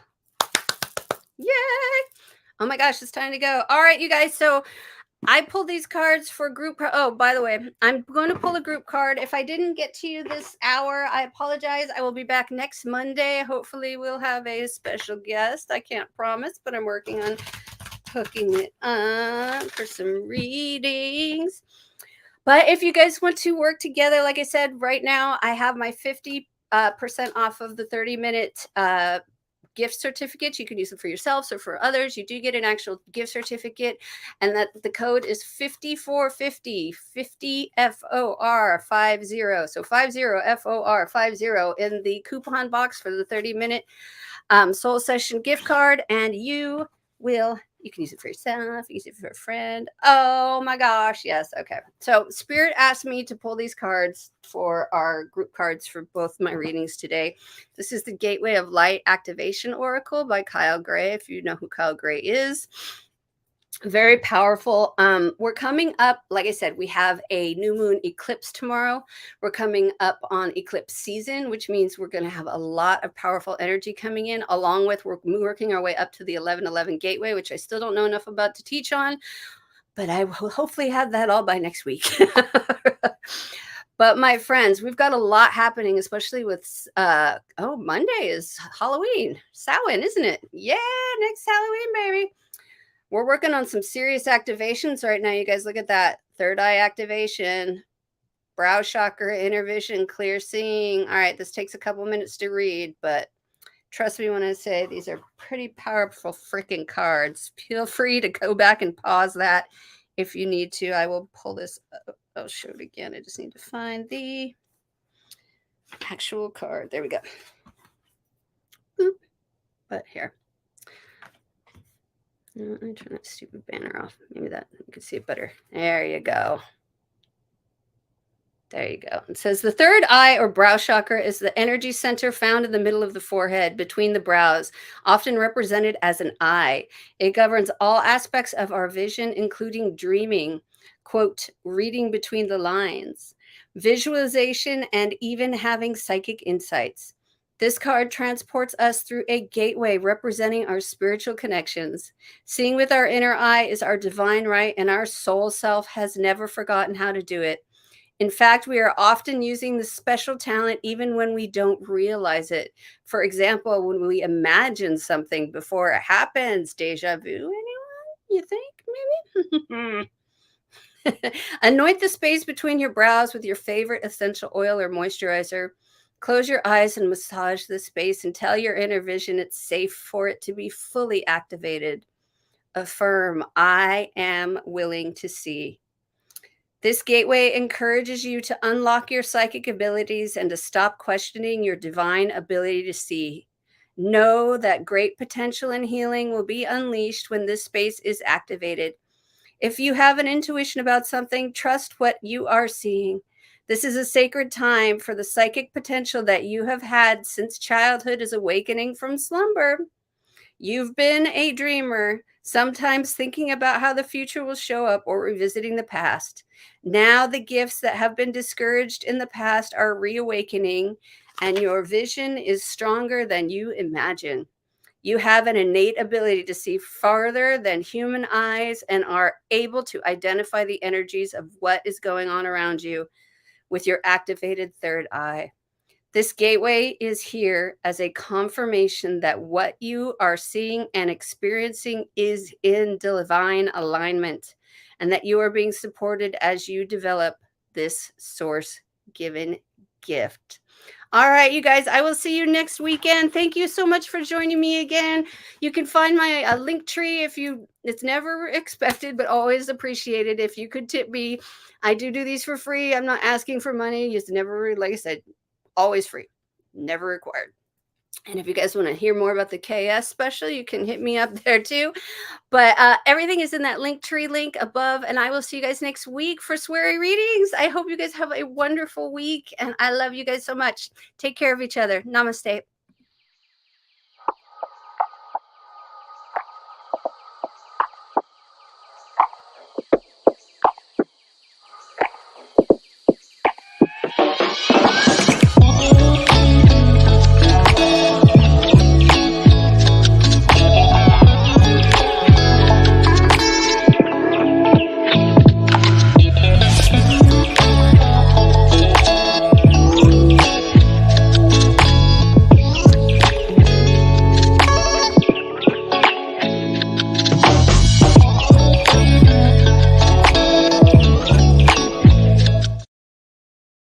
Speaker 1: Yay. Oh my gosh, it's time to go. All right, you guys. So I pulled these cards for group. Oh, by the way, I'm going to pull a group card. If I didn't get to you this hour, I apologize. I will be back next Monday. Hopefully we'll have a special guest. I can't promise, but I'm working on hooking it up for some readings. But if you guys want to work together, like I said, right now I have my 50% off of the 30-minute gift certificates. You can use them for yourselves or for others. You do get an actual gift certificate, and that the code is 5450 50 FOR50. So 50 FOR50 in the coupon box for the 30-minute soul session gift card, and you can use it for yourself, use it for a friend. Oh my gosh, yes. Okay. So Spirit asked me to pull these cards for our group cards for both my readings today. This is the Gateway of Light Activation Oracle by Kyle Gray, if you know who Kyle Gray is. Very powerful. We're coming up, like I said, we have a new moon eclipse tomorrow. We're coming up on eclipse season, which means we're going to have a lot of powerful energy coming in, along with we're working our way up to the 1111 gateway, which I still don't know enough about to teach on, but I will hopefully have that all by next week. But my friends, we've got a lot happening, especially with Monday is Halloween. Samhain, isn't it? Yeah, next Halloween, baby. We're working on some serious activations right now. You guys look at that. Third eye activation, brow chakra, inner vision, clear seeing. All right, this takes a couple minutes to read, but trust me when I say these are pretty powerful freaking cards. Feel free to go back and pause that if you need to. I will pull this I'll show it again. I just need to find the actual card. There we go. Boop. But here. Let me turn that stupid banner off. Maybe that you can see it better. There you go. There you go. It says the third eye or brow chakra is the energy center found in the middle of the forehead between the brows, often represented as an eye. It governs all aspects of our vision, including dreaming, quote, reading between the lines, visualization, and even having psychic insights. This card transports us through a gateway representing our spiritual connections. Seeing with our inner eye is our divine right, and our soul self has never forgotten how to do it. In fact, we are often using this special talent even when we don't realize it. For example, when we imagine something before it happens, deja vu, anyone? You think maybe? Anoint the space between your brows with your favorite essential oil or moisturizer. Close your eyes and massage the space and tell your inner vision it's safe for it to be fully activated. Affirm, I am willing to see. This gateway encourages you to unlock your psychic abilities and to stop questioning your divine ability to see. Know that great potential and healing will be unleashed when this space is activated. If you have an intuition about something, trust what you are seeing. This is a sacred time for the psychic potential that you have had since childhood is awakening from slumber. You've been a dreamer, sometimes thinking about how the future will show up or revisiting the past. Now the gifts that have been discouraged in the past are reawakening, and your vision is stronger than you imagine. You have an innate ability to see farther than human eyes and are able to identify the energies of what is going on around you with your activated third eye. This gateway is here as a confirmation that what you are seeing and experiencing is in divine alignment and that you are being supported as you develop this source given gift. All right, you guys, I will see you next weekend. Thank you so much for joining me again. You can find my link tree it's never expected, but always appreciated if you could tip me. I do these for free. I'm not asking for money. It's never, like I said, always free, never required. And if you guys want to hear more about the KS special, you can hit me up there too. But everything is in that link tree link above. And I will see you guys next week for sweary readings. I hope you guys have a wonderful week. And I love you guys so much. Take care of each other. Namaste.